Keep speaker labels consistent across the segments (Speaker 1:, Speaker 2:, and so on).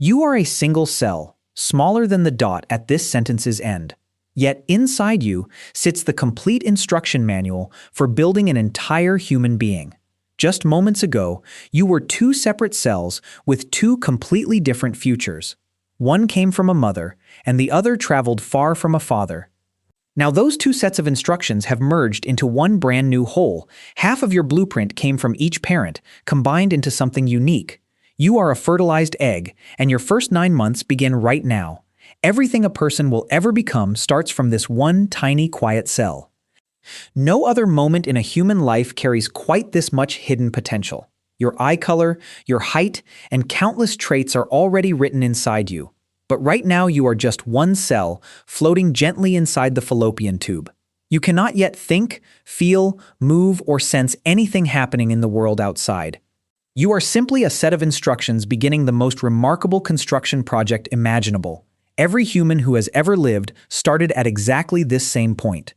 Speaker 1: You are a single cell, smaller than the dot at this sentence's end. Yet inside you sits the complete instruction manual for building an entire human being. Just moments ago, you were two separate cells with two completely different futures. One came from a mother, and the other traveled far from a father. Now those two sets of instructions have merged into one brand new whole. Half of your blueprint came from each parent, combined into something unique. You are a fertilized egg, and your first 9 months begin right now. Everything a person will ever become starts from this one tiny quiet cell. No other moment in a human life carries quite this much hidden potential. Your eye color, your height, and countless traits are already written inside you. But right now you are just one cell, floating gently inside the fallopian tube. You cannot yet think, feel, move, or sense anything happening in the world outside. You are simply a set of instructions beginning the most remarkable construction project imaginable. Every human who has ever lived started at exactly this same point.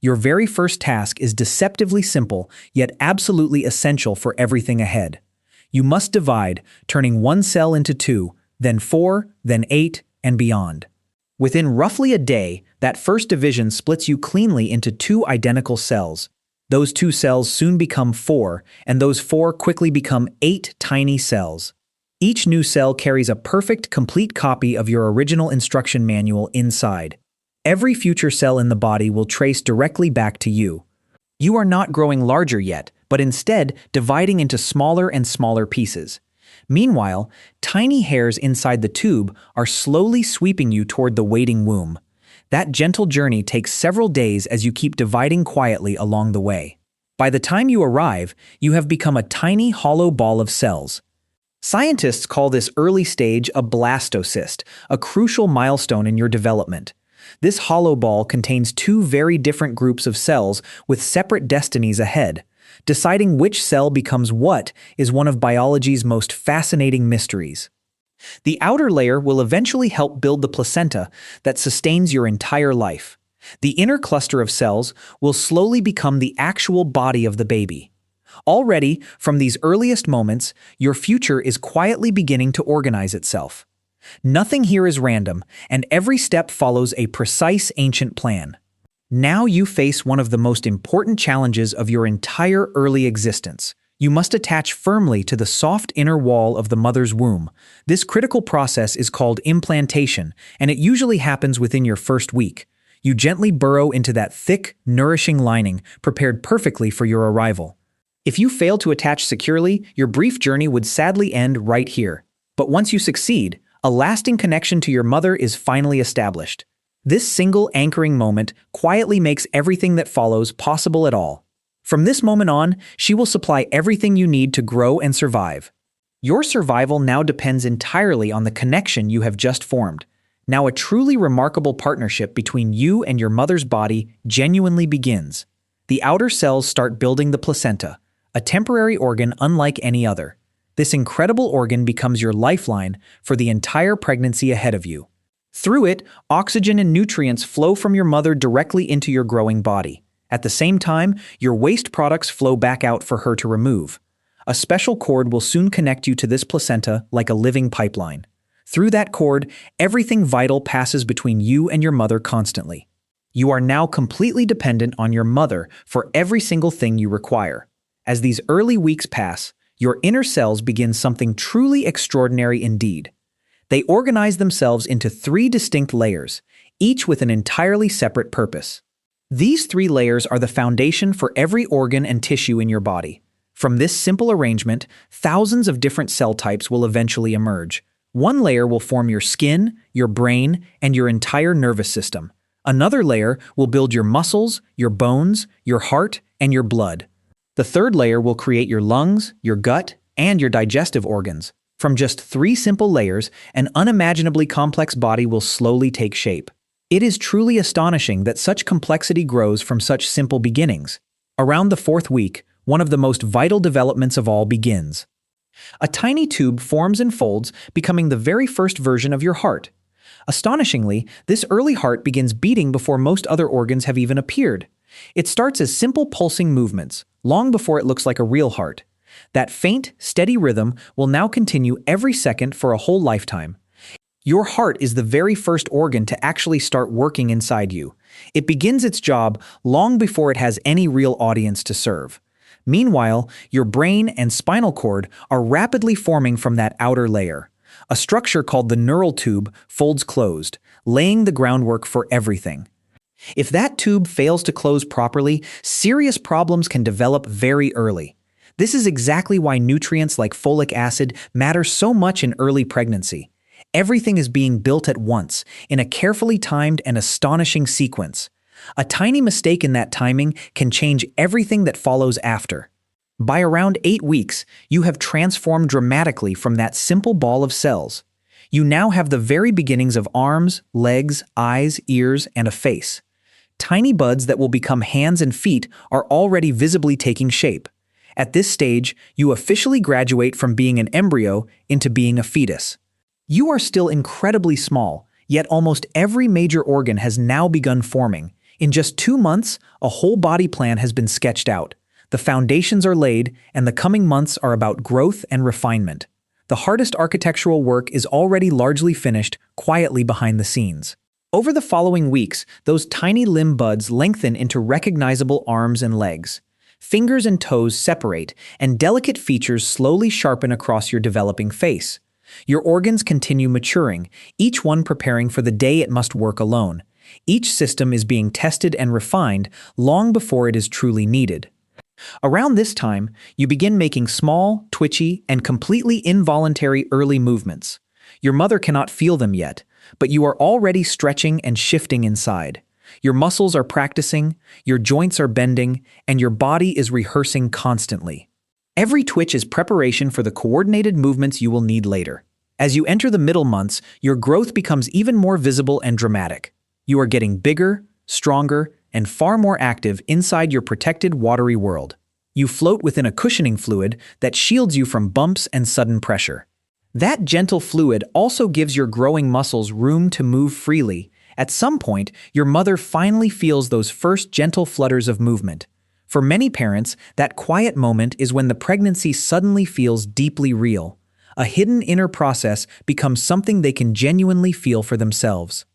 Speaker 1: Your very first task is deceptively simple, yet absolutely essential for everything ahead. You must divide, turning one cell into 2, then 4, then 8, and beyond. Within roughly a day, that first division splits you cleanly into 2 identical cells. Those 2 cells soon become 4, and those 4 quickly become 8 tiny cells. Each new cell carries a perfect, complete copy of your original instruction manual inside. Every future cell in the body will trace directly back to you. You are not growing larger yet, but instead dividing into smaller and smaller pieces. Meanwhile, tiny hairs inside the tube are slowly sweeping you toward the waiting womb. That gentle journey takes several days as you keep dividing quietly along the way. By the time you arrive, you have become a tiny hollow ball of cells. Scientists call this early stage a blastocyst, a crucial milestone in your development. This hollow ball contains 2 very different groups of cells with separate destinies ahead. Deciding which cell becomes what is one of biology's most fascinating mysteries. The outer layer will eventually help build the placenta that sustains your entire life. The inner cluster of cells will slowly become the actual body of the baby. Already, from these earliest moments, your future is quietly beginning to organize itself. Nothing here is random, and every step follows a precise ancient plan. Now you face one of the most important challenges of your entire early existence. You must attach firmly to the soft inner wall of the mother's womb. This critical process is called implantation, and it usually happens within your first week. You gently burrow into that thick, nourishing lining, prepared perfectly for your arrival. If you fail to attach securely, your brief journey would sadly end right here. But once you succeed, a lasting connection to your mother is finally established. This single anchoring moment quietly makes everything that follows possible at all. From this moment on, she will supply everything you need to grow and survive. Your survival now depends entirely on the connection you have just formed. Now a truly remarkable partnership between you and your mother's body genuinely begins. The outer cells start building the placenta, a temporary organ unlike any other. This incredible organ becomes your lifeline for the entire pregnancy ahead of you. Through it, oxygen and nutrients flow from your mother directly into your growing body. At the same time, your waste products flow back out for her to remove. A special cord will soon connect you to this placenta like a living pipeline. Through that cord, everything vital passes between you and your mother constantly. You are now completely dependent on your mother for every single thing you require. As these early weeks pass, your inner cells begin something truly extraordinary indeed. They organize themselves into 3 distinct layers, each with an entirely separate purpose. These 3 layers are the foundation for every organ and tissue in your body. From this simple arrangement, thousands of different cell types will eventually emerge. One layer will form your skin, your brain, and your entire nervous system. Another layer will build your muscles, your bones, your heart, and your blood. The third layer will create your lungs, your gut, and your digestive organs. From just 3 simple layers, an unimaginably complex body will slowly take shape. It is truly astonishing that such complexity grows from such simple beginnings. Around the 4th week, one of the most vital developments of all begins. A tiny tube forms and folds, becoming the very first version of your heart. Astonishingly, this early heart begins beating before most other organs have even appeared. It starts as simple pulsing movements, long before it looks like a real heart. That faint, steady rhythm will now continue every second for a whole lifetime. Your heart is the very first organ to actually start working inside you. It begins its job long before it has any real audience to serve. Meanwhile, your brain and spinal cord are rapidly forming from that outer layer. A structure called the neural tube folds closed, laying the groundwork for everything. If that tube fails to close properly, serious problems can develop very early. This is exactly why nutrients like folic acid matter so much in early pregnancy. Everything is being built at once, in a carefully timed and astonishing sequence. A tiny mistake in that timing can change everything that follows after. By around 8 weeks, you have transformed dramatically from that simple ball of cells. You now have the very beginnings of arms, legs, eyes, ears, and a face. Tiny buds that will become hands and feet are already visibly taking shape. At this stage, you officially graduate from being an embryo into being a fetus. You are still incredibly small, yet almost every major organ has now begun forming. In just 2 months, a whole body plan has been sketched out. The foundations are laid, and the coming months are about growth and refinement. The hardest architectural work is already largely finished, quietly behind the scenes. Over the following weeks, those tiny limb buds lengthen into recognizable arms and legs. Fingers and toes separate, and delicate features slowly sharpen across your developing face. Your organs continue maturing, each one preparing for the day it must work alone. Each system is being tested and refined long before it is truly needed. Around this time, you begin making small, twitchy, and completely involuntary early movements. Your mother cannot feel them yet, but you are already stretching and shifting inside. Your muscles are practicing, your joints are bending, and your body is rehearsing constantly. Every twitch is preparation for the coordinated movements you will need later. As you enter the middle months, your growth becomes even more visible and dramatic. You are getting bigger, stronger, and far more active inside your protected watery world. You float within a cushioning fluid that shields you from bumps and sudden pressure. That gentle fluid also gives your growing muscles room to move freely. At some point, your mother finally feels those first gentle flutters of movement. For many parents, that quiet moment is when the pregnancy suddenly feels deeply real. A hidden inner process becomes something they can genuinely feel for themselves.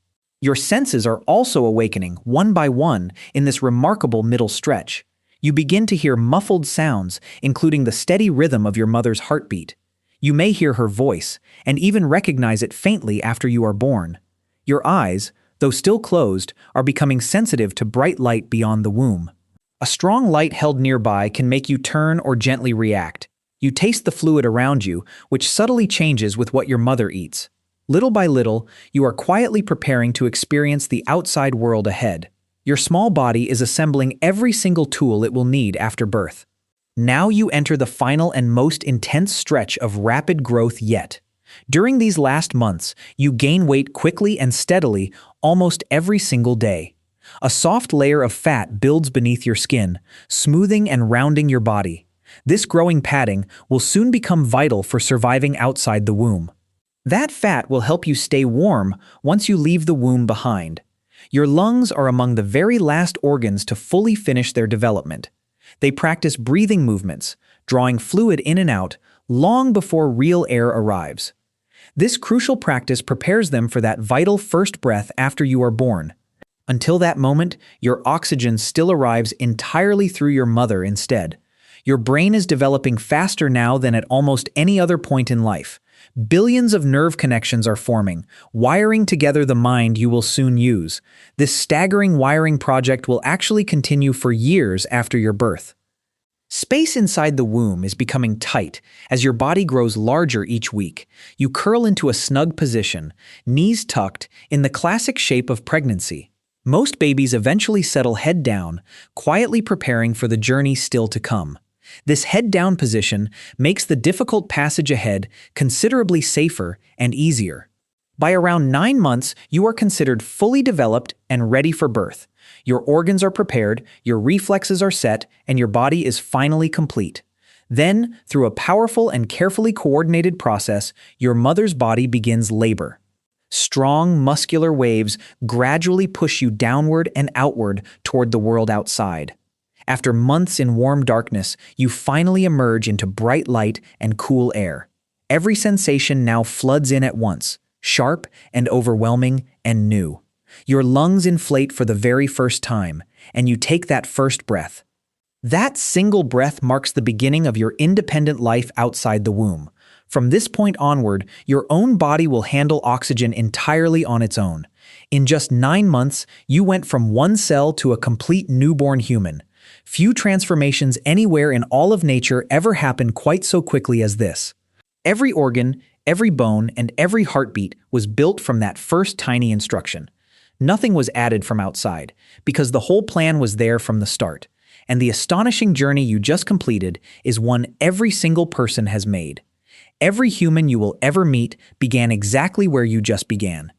Speaker 1: Your senses are also awakening, one by one, in this remarkable middle stretch. You begin to hear muffled sounds, including the steady rhythm of your mother's heartbeat. You may hear her voice, and even recognize it faintly after you are born. Your eyes, though still closed, are becoming sensitive to bright light beyond the womb. A strong light held nearby can make you turn or gently react. You taste the fluid around you, which subtly changes with what your mother eats. Little by little, you are quietly preparing to experience the outside world ahead. Your small body is assembling every single tool it will need after birth. Now you enter the final and most intense stretch of rapid growth yet. During these last months, you gain weight quickly and steadily almost every single day. A soft layer of fat builds beneath your skin, smoothing and rounding your body. This growing padding will soon become vital for surviving outside the womb. That fat will help you stay warm once you leave the womb behind. Your lungs are among the very last organs to fully finish their development. They practice breathing movements, drawing fluid in and out long before real air arrives. This crucial practice prepares them for that vital first breath after you are born. Until that moment, your oxygen still arrives entirely through your mother instead. Your brain is developing faster now than at almost any other point in life. Billions of nerve connections are forming, wiring together the mind you will soon use. This staggering wiring project will actually continue for years after your birth. Space inside the womb is becoming tight as your body grows larger each week. You curl into a snug position, knees tucked, in the classic shape of pregnancy. Most babies eventually settle head down, quietly preparing for the journey still to come. This head-down position makes the difficult passage ahead considerably safer and easier. By around 9 months, you are considered fully developed and ready for birth. Your organs are prepared, your reflexes are set, and your body is finally complete. Then, through a powerful and carefully coordinated process, your mother's body begins labor. Strong, muscular waves gradually push you downward and outward toward the world outside. After months in warm darkness, you finally emerge into bright light and cool air. Every sensation now floods in at once: sharp and overwhelming and new. Your lungs inflate for the very first time, and you take that first breath. That single breath marks the beginning of your independent life outside the womb. From this point onward, your own body will handle oxygen entirely on its own. In just 9 months, you went from one cell to a complete newborn human. Few transformations anywhere in all of nature ever happen quite so quickly as this. Every organ, every bone, and every heartbeat was built from that first tiny instruction. Nothing was added from outside, because the whole plan was there from the start. And the astonishing journey you just completed is one every single person has made. Every human you will ever meet began exactly where you just began,